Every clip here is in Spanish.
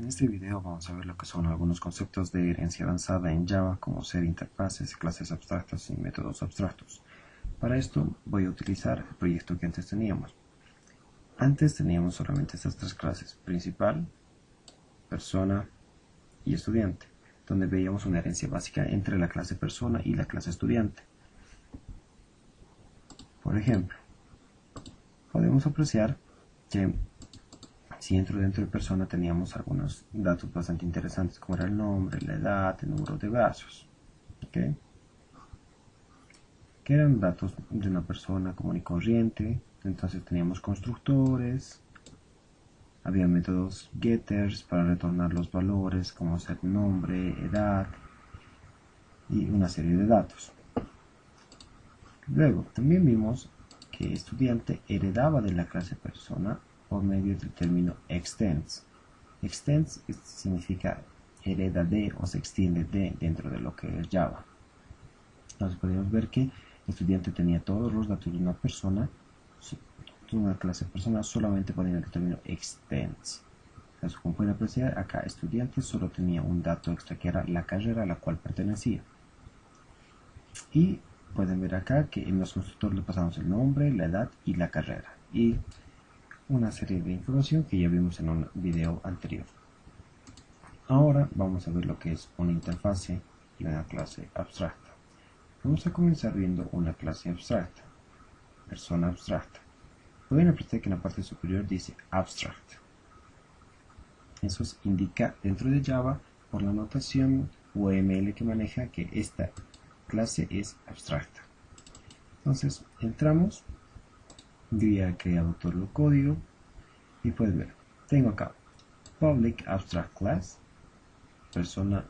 En este video vamos a ver lo que son algunos conceptos de herencia avanzada en Java, como ser interfaces, clases abstractas y métodos abstractos. Para esto voy a utilizar el proyecto que antes teníamos. Antes teníamos solamente estas tres clases: principal, persona y estudiante, donde veíamos una herencia básica entre la clase persona y la clase estudiante. Por ejemplo, podemos apreciar que si dentro de persona teníamos algunos datos bastante interesantes, como era el nombre, la edad, el número de brazos, ¿okay? Que eran datos de una persona común y corriente. Entonces teníamos constructores, había métodos getters para retornar los valores, como ser nombre, edad y una serie de datos. Luego también vimos que estudiante heredaba de la clase persona por medio del término extends. Extends significa hereda de o se extiende de dentro de lo que es Java. Entonces podemos ver que el estudiante tenía todos los datos de una persona, de una clase persona, solamente poniendo el término extends. Entonces, como pueden apreciar, acá estudiante solo tenía un dato extra, que era la carrera a la cual pertenecía. Y pueden ver acá que en los constructores le pasamos el nombre, la edad y la carrera, y una serie de información que ya vimos en un video anterior. Ahora vamos a ver lo que es una interfase y una clase abstracta. Vamos a comenzar viendo una clase abstracta, persona abstracta. Pueden apreciar que en la parte superior dice abstract. Eso indica dentro de Java, por la notación UML que maneja, que esta clase es abstracta. Entonces entramos, yo ya he creado todo el código y pueden ver, tengo acá public abstract class, persona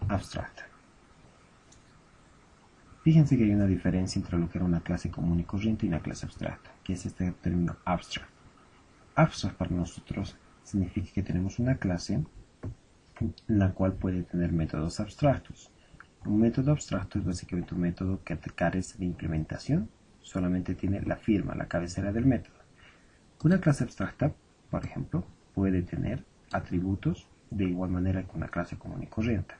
abstracta. Fíjense que hay una diferencia entre lo que era una clase común y corriente y una clase abstracta, que es este término abstract. Abstract para nosotros significa que tenemos una clase en la cual puede tener métodos abstractos. Un método abstracto es básicamente un método que carece de implementación, solamente tiene la firma, la cabecera del método. Una clase abstracta, por ejemplo, puede tener atributos de igual manera que una clase común y corriente.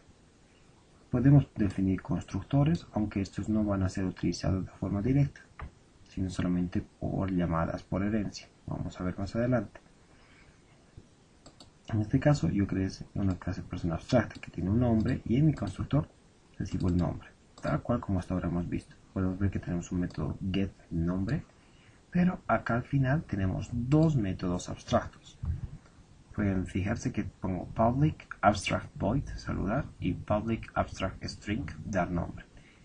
Podemos definir constructores, aunque estos no van a ser utilizados de forma directa, sino solamente por llamadas por herencia. Vamos a ver más adelante. En este caso yo creé una clase persona abstracta que tiene un nombre, y en mi constructor recibo el nombre, tal cual como hasta ahora hemos visto. Podemos ver que tenemos un método getNombre, pero acá al final tenemos dos métodos abstractos. Pueden fijarse que pongo public abstract void, saludar, y public abstract string, dar nombre.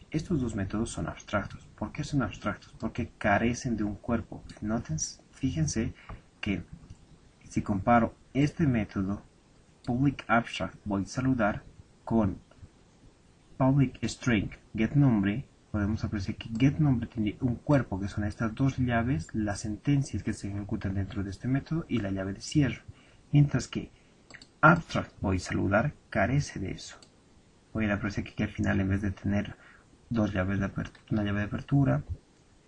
Estos dos métodos son abstractos. ¿Por qué son abstractos? Porque carecen de un cuerpo. Fíjense que si comparo este método public abstract void saludar con public string getNombre, podemos apreciar que getNombre tiene un cuerpo, que son estas dos llaves, las sentencias que se ejecutan dentro de este método y la llave de cierre, mientras que abstract void saludar carece de eso. Pueden apreciar que al final, en vez de tener dos llaves de una llave de apertura,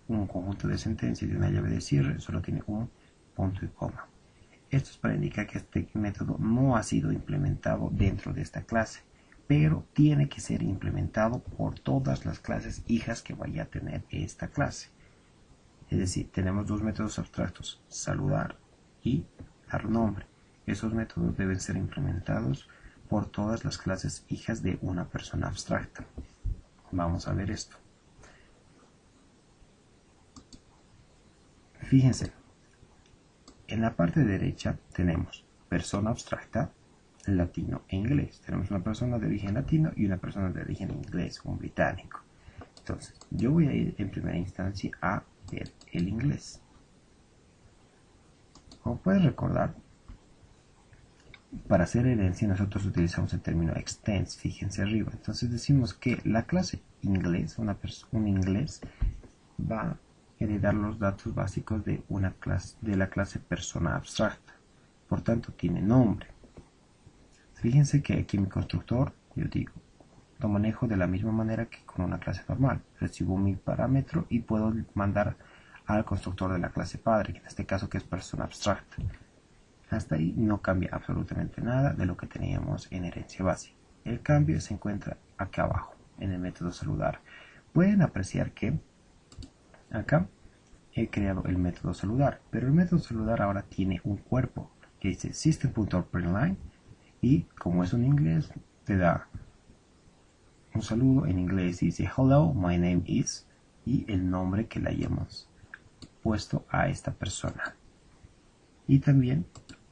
un conjunto de sentencias y una llave de cierre, solo tiene un punto y coma. Esto es para indicar que este método no ha sido implementado dentro de esta clase, pero tiene que ser implementado por todas las clases hijas que vaya a tener esta clase. Es decir, tenemos dos métodos abstractos, saludar y dar nombre. Esos métodos deben ser implementados por todas las clases hijas de una persona abstracta. Vamos a ver esto. Fíjense, en la parte derecha tenemos persona abstracta, latino e inglés. Tenemos una persona de origen latino y una persona de origen inglés, un británico. Entonces, yo voy a ir en primera instancia a ver el inglés. Como pueden recordar, para hacer herencia nosotros utilizamos el término extends, fíjense arriba. Entonces decimos que la clase inglés, un inglés, va a heredar los datos básicos de la clase persona abstracta. Por tanto, tiene nombre. Fíjense que aquí en mi constructor, yo digo, lo manejo de la misma manera que con una clase normal. Recibo mi parámetro y puedo mandar al constructor de la clase padre, que en este caso que es persona abstracta. Hasta ahí no cambia absolutamente nada de lo que teníamos en herencia básica. El cambio se encuentra acá abajo, en el método saludar. Pueden apreciar que acá he creado el método saludar, pero el método saludar ahora tiene un cuerpo que dice system.println y como es un inglés, te da un saludo en inglés, dice hello, my name is y el nombre que le hayamos puesto a esta persona. Y también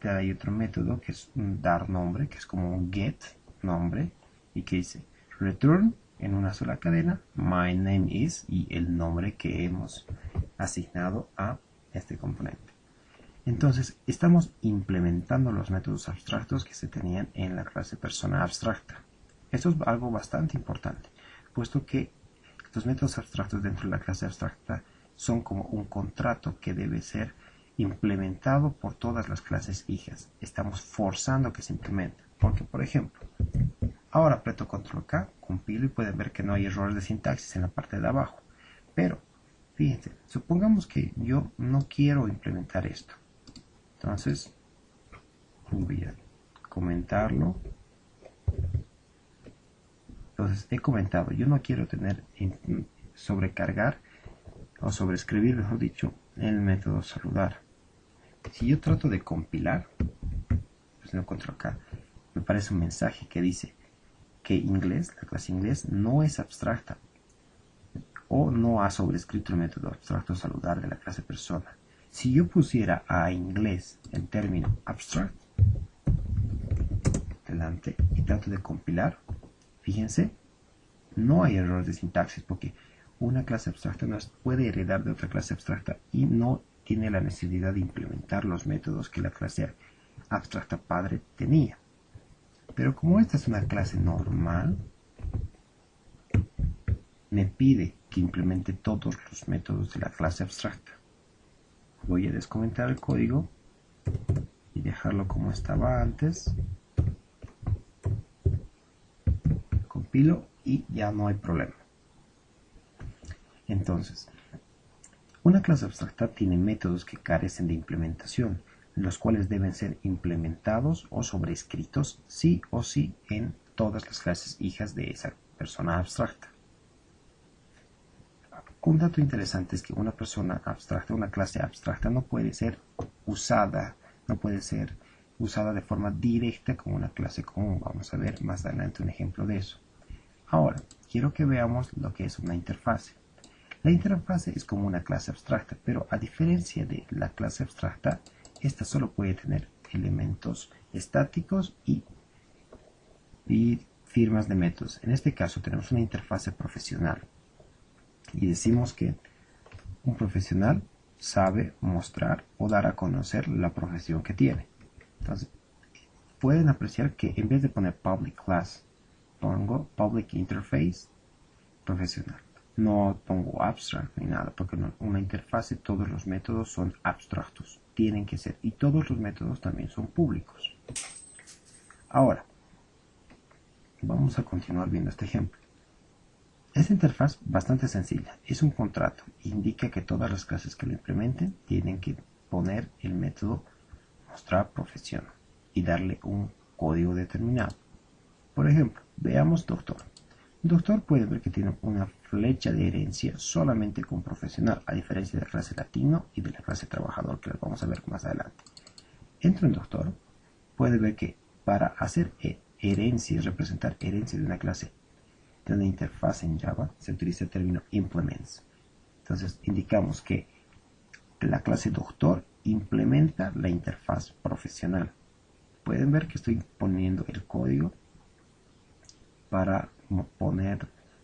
hay otro método que es un dar nombre, que es como un get nombre y que dice return en una sola cadena my name is y el nombre que hemos asignado a este componente. Entonces estamos implementando los métodos abstractos que se tenían en la clase persona abstracta. Esto es algo bastante importante, puesto que los métodos abstractos dentro de la clase abstracta son como un contrato que debe ser implementado por todas las clases hijas. Estamos forzando que se implemente. Porque, por ejemplo, ahora aprieto control K, compilo y pueden ver que no hay errores de sintaxis en la parte de abajo. Pero, fíjense, supongamos que yo no quiero implementar esto. Entonces, voy a comentarlo. Entonces, he comentado, yo no quiero tener sobrecargar o sobreescribir, mejor dicho, el método saludar. Si yo trato de compilar, pues no encuentro acá, me aparece un mensaje que dice que inglés, la clase inglés, no es abstracta o no ha sobrescrito el método abstracto saludar de la clase persona. Si yo pusiera a inglés el término abstract delante y trato de compilar, fíjense, no hay error de sintaxis porque una clase abstracta no puede heredar de otra clase abstracta y no tiene la necesidad de implementar los métodos que la clase abstracta padre tenía. Pero como esta es una clase normal, me pide que implemente todos los métodos de la clase abstracta. Voy a descomentar el código y dejarlo como estaba antes. Compilo y ya no hay problema. Entonces, una clase abstracta tiene métodos que carecen de implementación, los cuales deben ser implementados o sobrescritos sí o sí en todas las clases hijas de esa persona abstracta. Un dato interesante es que una persona abstracta, una clase abstracta no puede ser usada de forma directa como una clase común. Vamos a ver más adelante un ejemplo de eso. Ahora, quiero que veamos lo que es una interfase. La interfase es como una clase abstracta, pero a diferencia de la clase abstracta, esta solo puede tener elementos estáticos y firmas de métodos. En este caso tenemos una interfase profesional y decimos que un profesional sabe mostrar o dar a conocer la profesión que tiene. Entonces, pueden apreciar que en vez de poner public class, pongo public interface profesional. No pongo abstract ni nada, porque en una interfase todos los métodos son abstractos. Tienen que ser, y todos los métodos también son públicos. Ahora, vamos a continuar viendo este ejemplo. Esta interfaz bastante sencilla, es un contrato, indica que todas las clases que lo implementen tienen que poner el método mostrar profesión y darle un código determinado. Por ejemplo, veamos doctor. Doctor puede ver que tiene una flecha de herencia solamente con profesional, a diferencia de la clase latino y de la clase trabajador, que las vamos a ver más adelante. Entro en doctor, puede ver que para hacer herencia y representar herencia de una clase de una interfaz en Java, se utiliza el término implements. Entonces indicamos que la clase doctor implementa la interfaz profesional. Pueden ver que estoy poniendo el código para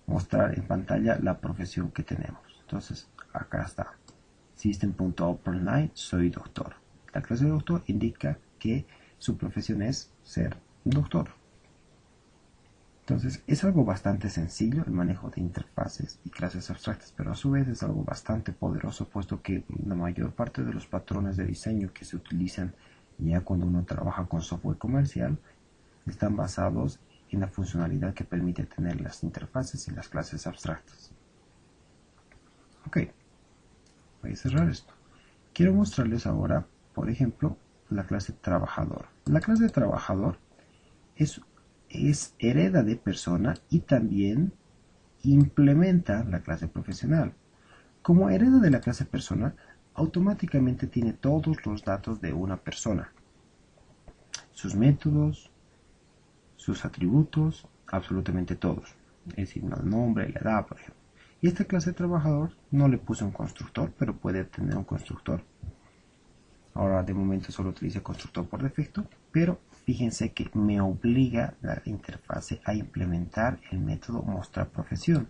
mostrar en pantalla la profesión que tenemos. Entonces acá está system.openLine, soy doctor. La clase de doctor indica que su profesión es ser un doctor. Entonces es algo bastante sencillo el manejo de interfaces y clases abstractas, pero a su vez es algo bastante poderoso, puesto que la mayor parte de los patrones de diseño que se utilizan ya cuando uno trabaja con software comercial están basados en la funcionalidad que permite tener las interfaces y las clases abstractas. Ok, voy a cerrar esto. Quiero mostrarles ahora, por ejemplo, la clase trabajador. La clase trabajador es hereda de persona y también implementa la clase profesional. Como hereda de la clase persona, automáticamente tiene todos los datos de una persona. Sus métodos, sus atributos, absolutamente todos. Es decir, el nombre, la edad, por ejemplo. Y esta clase de trabajador no le puse un constructor, pero puede tener un constructor. Ahora de momento solo utilice constructor por defecto, pero fíjense que me obliga la interfase a implementar el método mostrar profesión.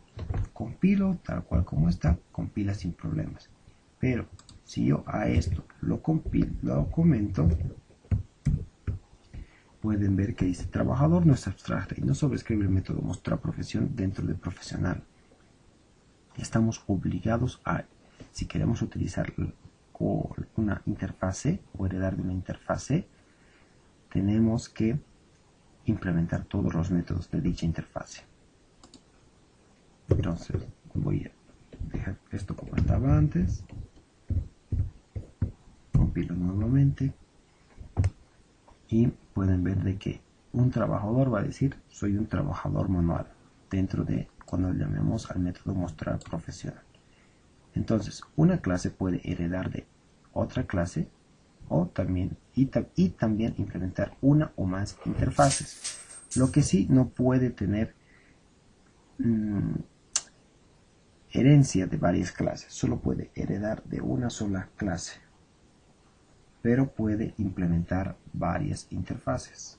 Compilo tal cual como está, compila sin problemas. Pero si yo a esto lo comento, pueden ver que dice trabajador no es abstracta y no sobrescribe el método mostrar profesión dentro de profesional. Estamos obligados a, si queremos utilizar una interfase o heredar de una interfase, tenemos que implementar todos los métodos de dicha interfase. Entonces voy a dejar esto como estaba antes, compilo nuevamente y pueden ver de que un trabajador va a decir soy un trabajador manual dentro de cuando llamemos al método mostrar profesional. Entonces una clase puede heredar de otra clase o también también implementar una o más interfaces. Lo que sí no puede tener herencia de varias clases, solo puede heredar de una sola clase, pero puede implementar varias interfaces.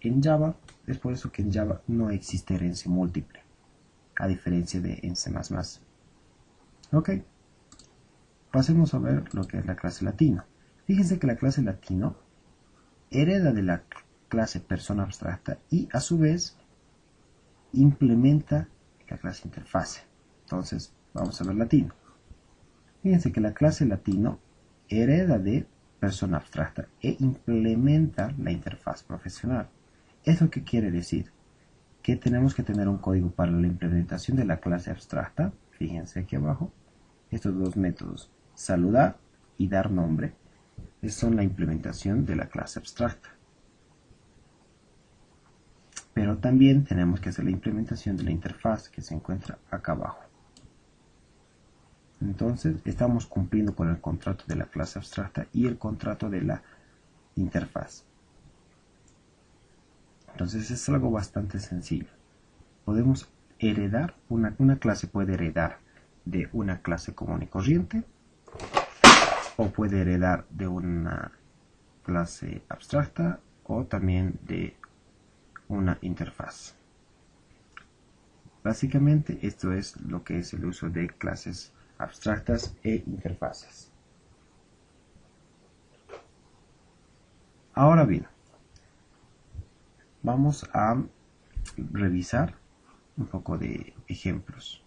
En Java, es por eso que en Java no existe herencia múltiple, a diferencia de en C++. Ok, pasemos a ver lo que es la clase latino. Fíjense que la clase latino hereda de la clase persona abstracta y a su vez implementa la clase interfase. Entonces vamos a ver latino. Fíjense que la clase latino hereda de persona abstracta e implementa la interfaz profesional. ¿Eso qué quiere decir? Que tenemos que tener un código para la implementación de la clase abstracta. Fíjense aquí abajo. Estos dos métodos, saludar y dar nombre, son la implementación de la clase abstracta. Pero también tenemos que hacer la implementación de la interfaz que se encuentra acá abajo. Entonces estamos cumpliendo con el contrato de la clase abstracta y el contrato de la interfaz. Entonces es algo bastante sencillo. Podemos heredar, una clase puede heredar de una clase común y corriente o puede heredar de una clase abstracta o también de una interfaz. Básicamente esto es lo que es el uso de clases abstractas e interfaces. Ahora bien, vamos a revisar un poco de ejemplos.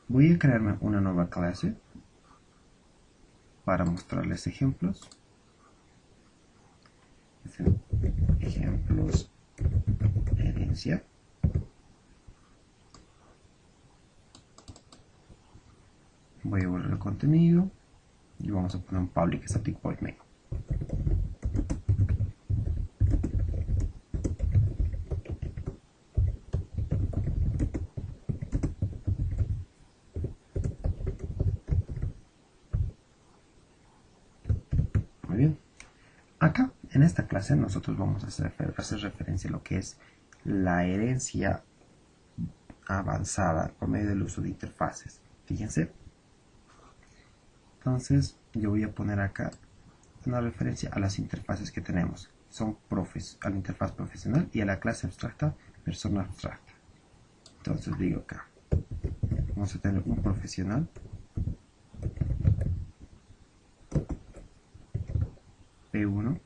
Voy a crearme una nueva clase para mostrarles ejemplos. Ejemplos herencia. Voy a borrar el contenido y vamos a poner un public static void main. Muy bien. Acá en esta clase nosotros vamos a hacer referencia a lo que es la herencia avanzada por medio del uso de interfaces. Fíjense. Entonces yo voy a poner acá una referencia a las interfaces que tenemos. Son a la interfaz profesional y a la clase abstracta persona abstracta. Entonces digo acá, vamos a tener un profesional P1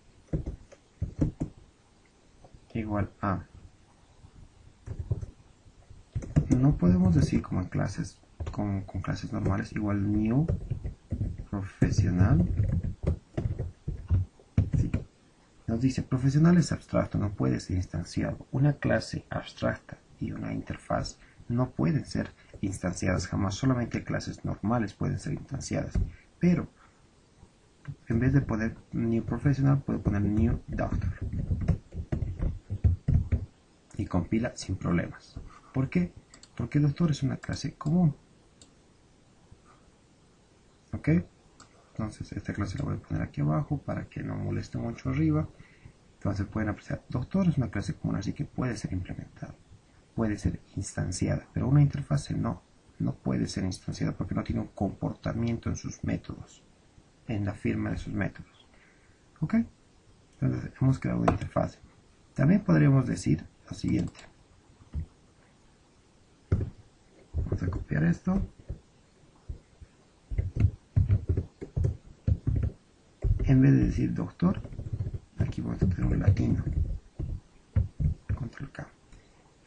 igual a, no podemos decir como en clases con clases normales, igual new profesional. Sí. Nos dice profesional es abstracto, no puede ser instanciado. Una clase abstracta y una interfaz no pueden ser instanciadas jamás, solamente clases normales pueden ser instanciadas. pero en vez de poner New Professional, puedo poner New Doctor. Y compila sin problemas. ¿Por qué? Porque doctor es una clase común. ¿Ok? Entonces esta clase la voy a poner aquí abajo para que no moleste mucho arriba. Entonces pueden apreciar, doctor es una clase común, así que puede ser implementada, puede ser instanciada, pero una interfase no puede ser instanciada porque no tiene un comportamiento en sus métodos, en la firma de sus métodos. ¿Ok? Entonces hemos creado una interfase. También podríamos decir lo siguiente. Vamos a copiar esto. En vez de decir doctor, aquí vamos a tener un latino. Control K.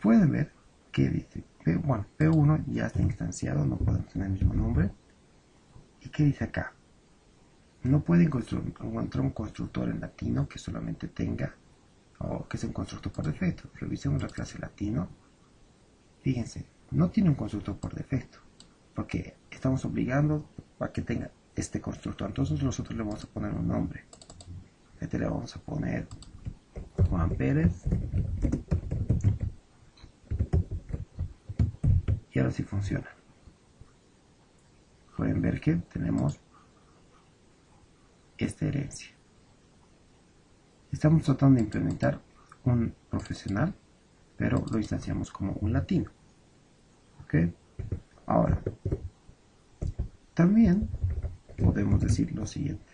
Pueden ver que dice, bueno, P1 ya está instanciado, no podemos tener el mismo nombre. ¿Y qué dice acá? No pueden encontrar un constructor en latino que solamente tenga, o que sea un constructor por defecto. Revisemos la clase latino. Fíjense, no tiene un constructor por defecto, porque estamos obligando a que tenga este constructor. Entonces nosotros le vamos a poner un nombre. Este le vamos a poner Juan Pérez. Y ahora sí funciona. Pueden ver que tenemos esta herencia. Estamos tratando de implementar un profesional, pero lo instanciamos como un latino. ¿Ok? Ahora, también podemos decir lo siguiente.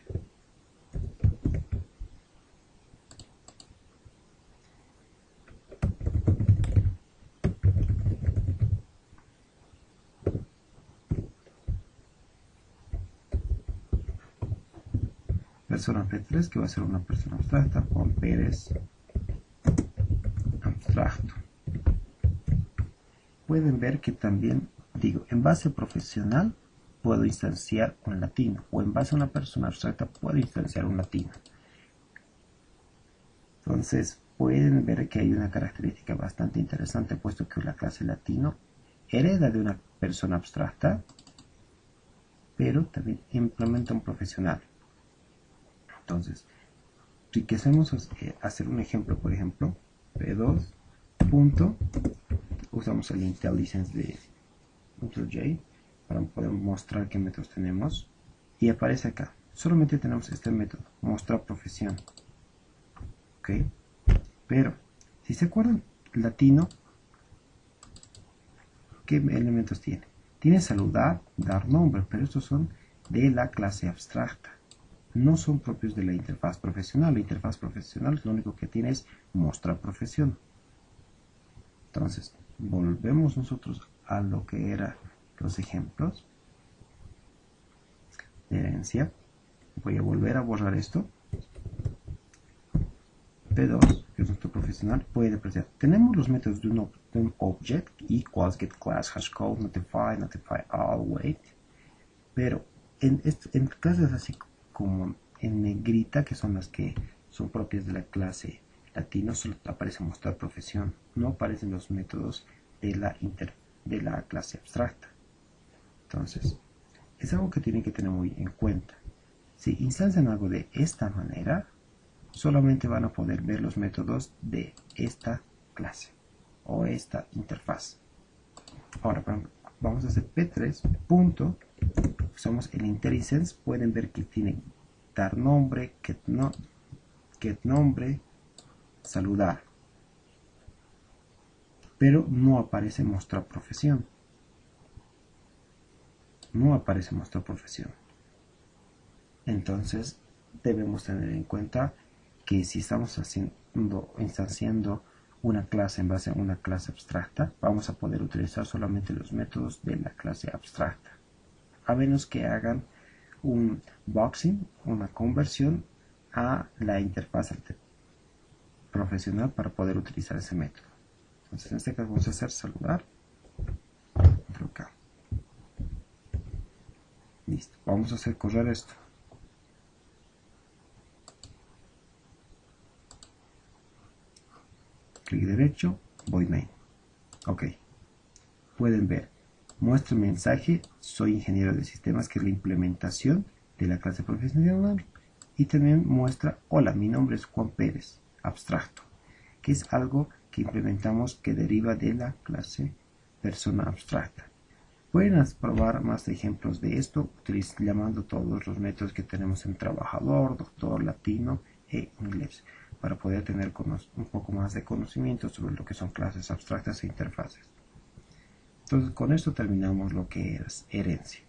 Persona P3, que va a ser una persona abstracta, Juan Pérez abstracto. Pueden ver que también digo, en base profesional puedo instanciar un latino, o en base a una persona abstracta puedo instanciar un latino. Entonces pueden ver que hay una característica bastante interesante, puesto que la clase latino hereda de una persona abstracta, pero también implementa un profesional. Entonces, si queremos hacer un ejemplo, por ejemplo, P2 punto, usamos el IntelliSense de IntelliJ para poder mostrar qué métodos tenemos, y aparece acá. Solamente tenemos este método, mostrar profesión. ¿Ok? Pero, si se acuerdan, latino, ¿qué elementos tiene? Tiene saludar, dar nombre, pero estos son de la clase abstracta. No son propios de la interfaz profesional. La interfaz profesional lo único que tiene es mostrar profesión. Entonces, volvemos nosotros a lo que eran los ejemplos de herencia. Voy a volver a borrar esto. P2, que es nuestro profesional, puede apreciar. Tenemos los métodos de un object, equals, get class, hashcode, notify, notify all, wait. Pero en clases así como en negrita, que son las que son propias de la clase latino, solo aparece mostrar profesión. No aparecen los métodos de la clase abstracta. Entonces, es algo que tienen que tener muy en cuenta. Si instancian algo de esta manera, solamente van a poder ver los métodos de esta clase o esta interfaz. Ahora vamos a hacer P3 punto, usamos el IntelliSense. Pueden ver que tiene dar nombre, get nombre, saludar, pero no aparece mostrar profesión. No aparece mostrar profesión. Entonces debemos tener en cuenta que si estamos instanciando una clase en base a una clase abstracta, vamos a poder utilizar solamente los métodos de la clase abstracta, a menos que hagan un boxing, una conversión a la interfaz profesional para poder utilizar ese método. Entonces en este caso vamos a hacer saludar. Acá. Listo, vamos a hacer correr esto. Clic derecho, void main. Ok. Pueden ver, muestra mensaje, soy ingeniero de sistemas, que es la implementación de la clase profesional. Y también muestra, hola, mi nombre es Juan Pérez, abstracto, que es algo que implementamos que deriva de la clase persona abstracta. Pueden probar más ejemplos de esto llamando todos los métodos que tenemos en trabajador, doctor, latino e inglés, para poder tener un poco más de conocimiento sobre lo que son clases abstractas e interfaces. Entonces, con esto terminamos lo que es herencia.